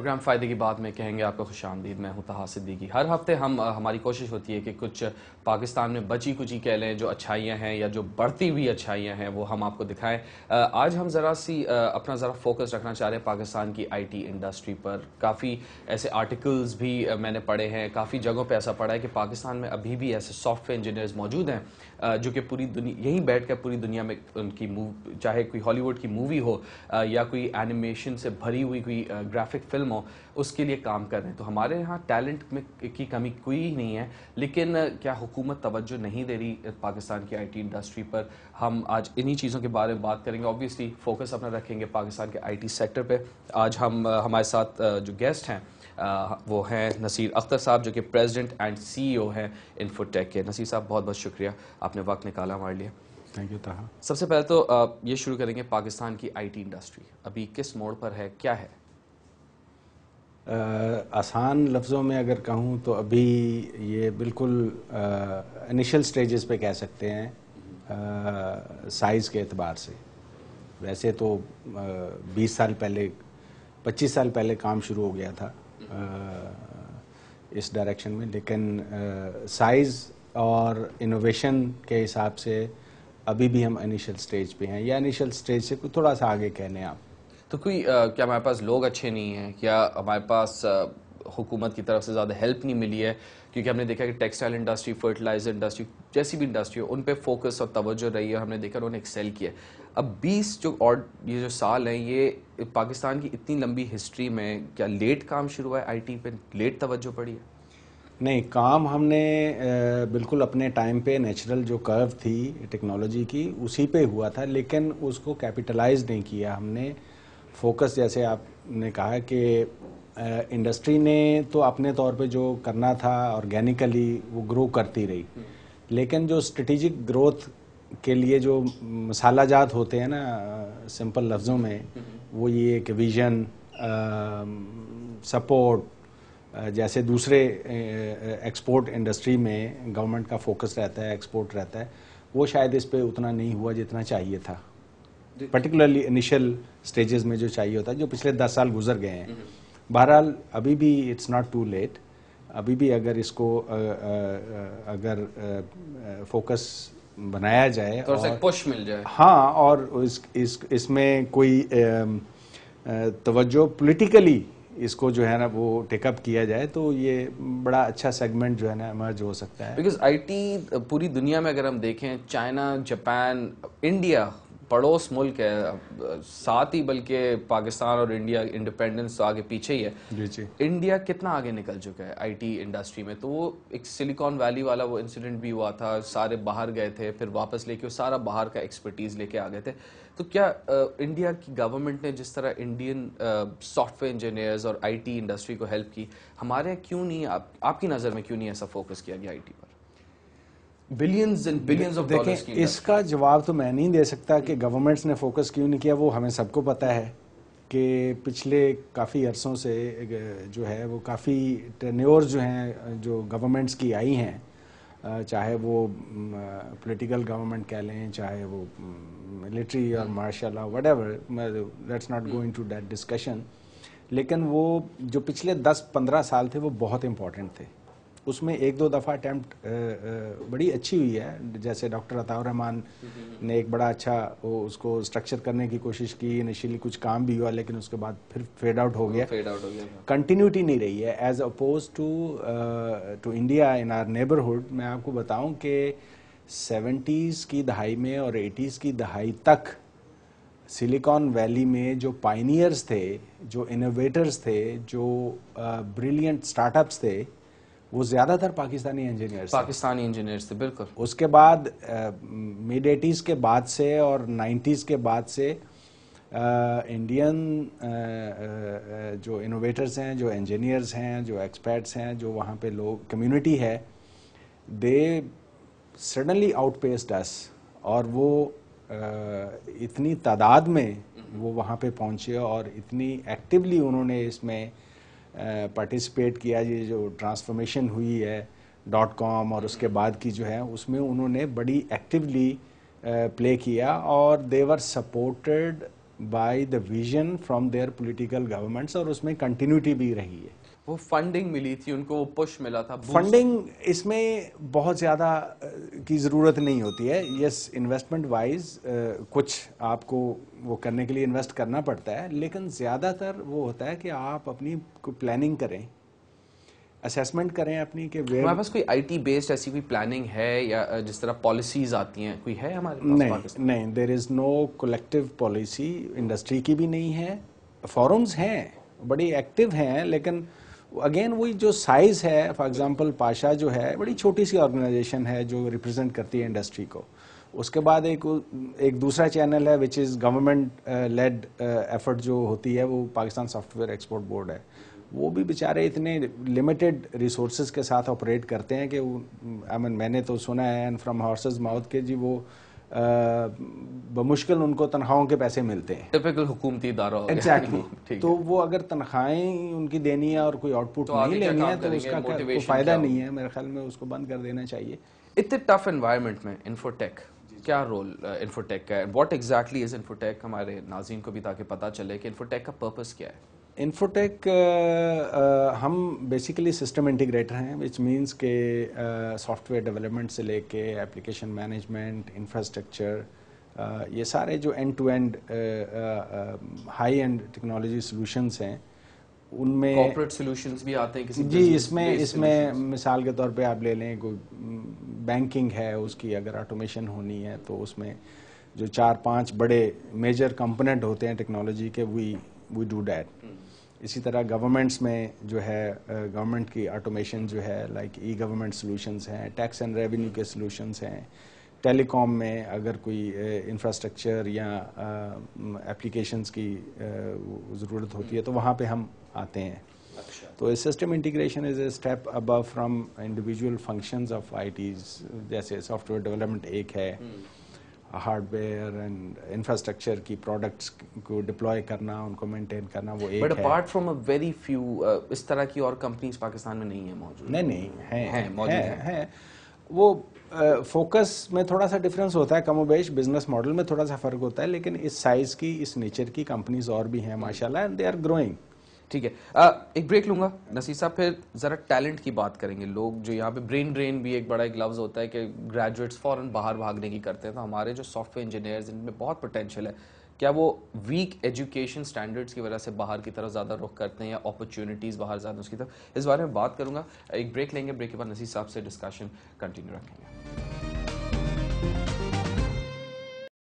Programme फ़ायदे की बात में कहेंगे आपका खुशामदीद। मैं हूं तहा सिद्दीकी। हर हफ्ते हमारी कोशिश होती है कि कुछ पाकिस्तान में बची कुची कह लें जो अच्छाइयाँ हैं या जो बढ़ती हुई अच्छाइयाँ हैं वो हम आपको दिखाएं। आज हम अपना ज़रा फोकस रखना चाह रहे हैं पाकिस्तान की आईटी इंडस्ट्री पर। काफ़ी ऐसे आर्टिकल्स भी मैंने पढ़े हैं, काफ़ी जगहों पर ऐसा पढ़ा है कि पाकिस्तान में अभी भी ऐसे सॉफ्टवेयर इंजीनियर्स मौजूद हैं जो कि पूरी दुनिया यहीं बैठ कर पूरी दुनिया में उनकी चाहे कोई हॉलीवुड की मूवी हो या कोई एनिमेशन से भरी हुई कोई ग्राफिक फिल्म हो, उसके लिए काम कर रहे हैं। तो हमारे यहाँ टैलेंट में की कमी कोई ही नहीं है, लेकिन क्या हुकूमत तवज्जो नहीं दे रही पाकिस्तान की आईटी इंडस्ट्री पर? हम आज इन्हीं चीज़ों के बारे में बात करेंगे। ऑब्वियसली फोकस अपना रखेंगे पाकिस्तान के आईटी सेक्टर पे। आज हमारे साथ जो गेस्ट हैं वो हैं नसीर अख्तर साहब, जो कि प्रेसिडेंट एंड सीईओ हैं इन्फोटेक के। नसीर साहब, बहुत बहुत शुक्रिया, आपने वक्त निकाला हमारे लिए। थैंक यू ताहा। सबसे पहले तो ये शुरू करेंगे, पाकिस्तान की आईटी इंडस्ट्री अभी किस मोड़ पर है, क्या है? आसान लफ्ज़ों में अगर कहूँ तो अभी ये बिल्कुल इनिशियल स्टेजेस पे कह सकते हैं साइज़ के एतबार से। वैसे तो 20 साल पहले 25 साल पहले काम शुरू हो गया था इस डायरेक्शन में, लेकिन साइज़ और इनोवेशन के हिसाब से अभी भी हम इनिशियल स्टेज पे हैं, या इनिशियल स्टेज से थोड़ा सा आगे कह लें आप। तो क्या हमारे पास लोग अच्छे नहीं हैं, क्या हमारे पास हुकूमत की तरफ से ज़्यादा हेल्प नहीं मिली है? क्योंकि हमने देखा कि टेक्सटाइल इंडस्ट्री, फर्टिलाइजर इंडस्ट्री, जैसी भी इंडस्ट्री हो, उन पे फोकस और तवज्जो रही है और हमने देखा उन्होंने एक्सेल किया। अब 20 ये जो साल हैं, ये पाकिस्तान की इतनी लंबी हिस्ट्री में क्या लेट काम शुरू हुआ है आईटी पे, लेट तवज्जो पड़ी है? नहीं, काम हमने बिल्कुल अपने टाइम पे नेचुरल जो कर्व थी टेक्नोलॉजी की उसी पे हुआ था, लेकिन उसको कैपिटलाइज नहीं किया हमने। फोकस जैसे आपने कहा कि इंडस्ट्री ने तो अपने तौर पे जो करना था ऑर्गेनिकली वो ग्रो करती रही, लेकिन जो स्ट्रेटेजिक ग्रोथ के लिए जो मसाला जात होते हैं ना, सिंपल लफ्ज़ों में, वो ये कि विजन, सपोर्ट, जैसे दूसरे एक्सपोर्ट इंडस्ट्री में गवर्नमेंट का फोकस रहता है, एक्सपोर्ट रहता है, वो शायद इस पे उतना नहीं हुआ जितना चाहिए था, पर्टिकुलरली इनिशियल स्टेजेस में जो चाहिए होता है, जो पिछले 10 साल गुजर गए हैं। बहरहाल अभी भी इट्स नॉट टू लेट। अभी भी अगर इसको अगर फोकस बनाया जाए तो और पुश मिल जाए, हाँ, और इसमें कोई तवज्जो पॉलिटिकली इसको जो है ना वो टेकअप किया जाए, तो ये बड़ा अच्छा सेगमेंट जो है ना इमर्ज हो सकता है। बिकॉज आईटी पूरी दुनिया में अगर हम देखें, चाइना, जापान, इंडिया पड़ोस मुल्क है साथ ही, बल्कि पाकिस्तान और इंडिया इंडिपेंडेंस तो आगे पीछे ही है। जी जी। इंडिया कितना आगे निकल चुका है आईटी इंडस्ट्री में। तो वो एक सिलिकॉन वैली वाला वो इंसिडेंट भी हुआ था, सारे बाहर गए थे, फिर वापस लेके वो सारा बाहर का एक्सपर्टीज लेके आ गए थे। तो क्या इंडिया की गवर्नमेंट ने जिस तरह इंडियन सॉफ्टवेयर इंजीनियर्स और आईटी इंडस्ट्री को हेल्प की, हमारे क्यों नहीं, आपकी नज़र में क्यों नहीं ऐसा फोकस किया गया आईटी पर? Billions and billions of dollars की। इसका जवाब तो मैं नहीं दे सकता कि गवर्नमेंट्स ने फोकस क्यों नहीं किया। वो हमें सबको पता है कि पिछले काफ़ी अरसों से जो है वो काफ़ी टेन्योर्स जो हैं जो गवर्नमेंट्स की आई हैं, चाहे वो पॉलिटिकल गवर्नमेंट कह लें, चाहे वो मिलिट्री और martial law, whatever, let's not go into that discussion, लेकिन वो जो पिछले 10-15 साल थे वो बहुत इंपॉर्टेंट थे। उसमें एक दो दफ़ा अटैम्प्ट बड़ी अच्छी हुई है, जैसे डॉक्टर अताउर रहमान ने एक बड़ा अच्छा उसको स्ट्रक्चर करने की कोशिश की। इनिशियली कुछ काम भी हुआ, लेकिन उसके बाद फिर फेड आउट हो गया, कंटिन्यूटी नहीं रही है as opposed to India in our neighbourhood. मैं आपको बताऊं कि 70s की दहाई में और 80s की दहाई तक सिलिकॉन वैली में जो पायनियर्स थे, जो इनोवेटर्स थे, जो ब्रिलियंट स्टार्टअप्स थे, वो ज़्यादातर पाकिस्तानी इंजीनियर्स थे। बिल्कुल। उसके बाद मिड 80s के बाद से और 90s के बाद से इंडियन जो इनोवेटर्स हैं, जो इंजीनियर्स हैं, जो एक्सपर्ट्स हैं, जो वहाँ पे लोग कम्युनिटी है, दे सडनली आउटपेस्ड अस, और वो इतनी तादाद में वो वहाँ पे पहुँचे और इतनी एक्टिवली उन्होंने इसमें पार्टिसिपेट किया। ये जो ट्रांसफॉर्मेशन हुई है .com और उसके बाद की जो है, उसमें उन्होंने बड़ी एक्टिवली प्ले किया, और they were supported by the vision from their political governments, और उसमें कंटिन्यूटी भी रही है। वो फंडिंग मिली थी उनको, वो पुश मिला था, फंडिंग इसमें बहुत ज़्यादा की ज़रूरत नहीं होती है। यस, इन्वेस्टमेंट वाइज कुछ आपको वो करने के लिए इन्वेस्ट करना पड़ता है, लेकिन ज़्यादातर वो होता है कि आप अपनी प्लानिंग करें, असेसमेंट करें अपनी कि हमारे पास कोई आईटी बेस्ड ऐसी कोई प्लानिंग है या जिस तरह पॉलिसीज आती हैं, कोई है हमारे पास? नहीं नहीं, there is no collective policy, industry की भी नहीं है। फॉरम्स हैं, बड़ी एक्टिव हैं, लेकिन अगेन वही जो साइज है, फॉर एग्जांपल पाशा जो है बड़ी छोटी सी ऑर्गेनाइजेशन है जो रिप्रेजेंट करती है इंडस्ट्री को। उसके बाद एक दूसरा चैनल है which is government led effort जो होती है, वो पाकिस्तान सॉफ्टवेयर एक्सपोर्ट बोर्ड है। वो भी बेचारे इतने लिमिटेड रिसोर्सेज के साथ ऑपरेट करते हैं कि आई मीन मैंने तो सुना है एंड फ्रॉम हॉर्सेस माउथ के जी वो बमुश्किल उनको तनख्वाहों के पैसे मिलते हैं। टिपिकल हुकूमती इदारा हो गया। एग्जैक्टली। तो वो अगर तनख्वाहें उनकी देनी है और कोई आउटपुट तो नहीं लेनी है तो उसका कोई फायदा नहीं है। है। मेरे ख्याल में उसको बंद कर देना चाहिए। इतने टफ एनवायरनमेंट में इन्फोटेक, क्या रोल इन्फोटेक का है? What exactly is infotech? हमारे नाज़रीन को भी ताकि पता चले कि इन्फोटेक का पर्पस क्या है। इन्फोटेक हम बेसिकली सिस्टम इंटीग्रेटर हैं, विच मींस के सॉफ्टवेयर डेवलपमेंट से लेके एप्लीकेशन मैनेजमेंट, इंफ्रास्ट्रक्चर, ये सारे जो end to end high end technology solutions हैं उनमें कॉर्पोरेट सॉल्यूशंस भी आते हैं किसी जी। इसमें मिसाल के तौर पे आप ले लें, कोई बैंकिंग है, उसकी अगर ऑटोमेशन होनी है तो उसमें जो 4-5 बड़े मेजर कंपोनेंट होते हैं टेक्नोलॉजी के, वी डू डैट। इसी तरह गवर्नमेंट्स में जो है गवर्नमेंट की ऑटोमेशन जो है लाइक ई गवर्नमेंट सॉल्यूशंस हैं, टैक्स एंड रेवेन्यू के सॉल्यूशंस हैं। टेलीकॉम में अगर कोई इंफ्रास्ट्रक्चर या एप्लीकेशंस की ज़रूरत होती है तो वहाँ पे हम आते हैं। तो system integration is a step above from individual functions of ITs. जैसे सॉफ्टवेयर डेवलपमेंट एक है, हार्डवेयर एंड इंफ्रास्ट्रक्चर की प्रोडक्ट्स को डिप्लॉय करना, उनको मेंटेन करना, वो एक है। But apart from a very few इस तरह की और कंपनीज पाकिस्तान में नहीं है मौजूद? नहीं है मौजूद है। वो फोकस में थोड़ा सा डिफरेंस होता है, कमोबेश बिजनेस मॉडल में थोड़ा सा फर्क होता है, लेकिन इस साइज की, इस नेचर की कंपनीज और भी हैं माशाल्लाह, एंड दे आर ग्रोइंग। ठीक है, एक ब्रेक लूंगा नसीर साहब, फिर जरा टैलेंट की बात करेंगे। लोग जो यहाँ पे ब्रेन ड्रेन भी एक बड़ा एक लफ्ज होता है कि ग्रेजुएट्स फौरन बाहर भागने की करते हैं, तो हमारे जो सॉफ्टवेयर इंजीनियर्स इनमें बहुत पोटेंशियल है, क्या वो वीक एजुकेशन स्टैंडर्ड्स की वजह से बाहर की तरफ ज़्यादा रुख करते हैं या अपॉर्चुनिटीज़ बाहर ज़्यादा उसकी तरफ? इस बारे में बात करूंगा। एक ब्रेक लेंगे, ब्रेक के बाद नसीर साहब से डिस्कशन कंटिन्यू रखेंगे।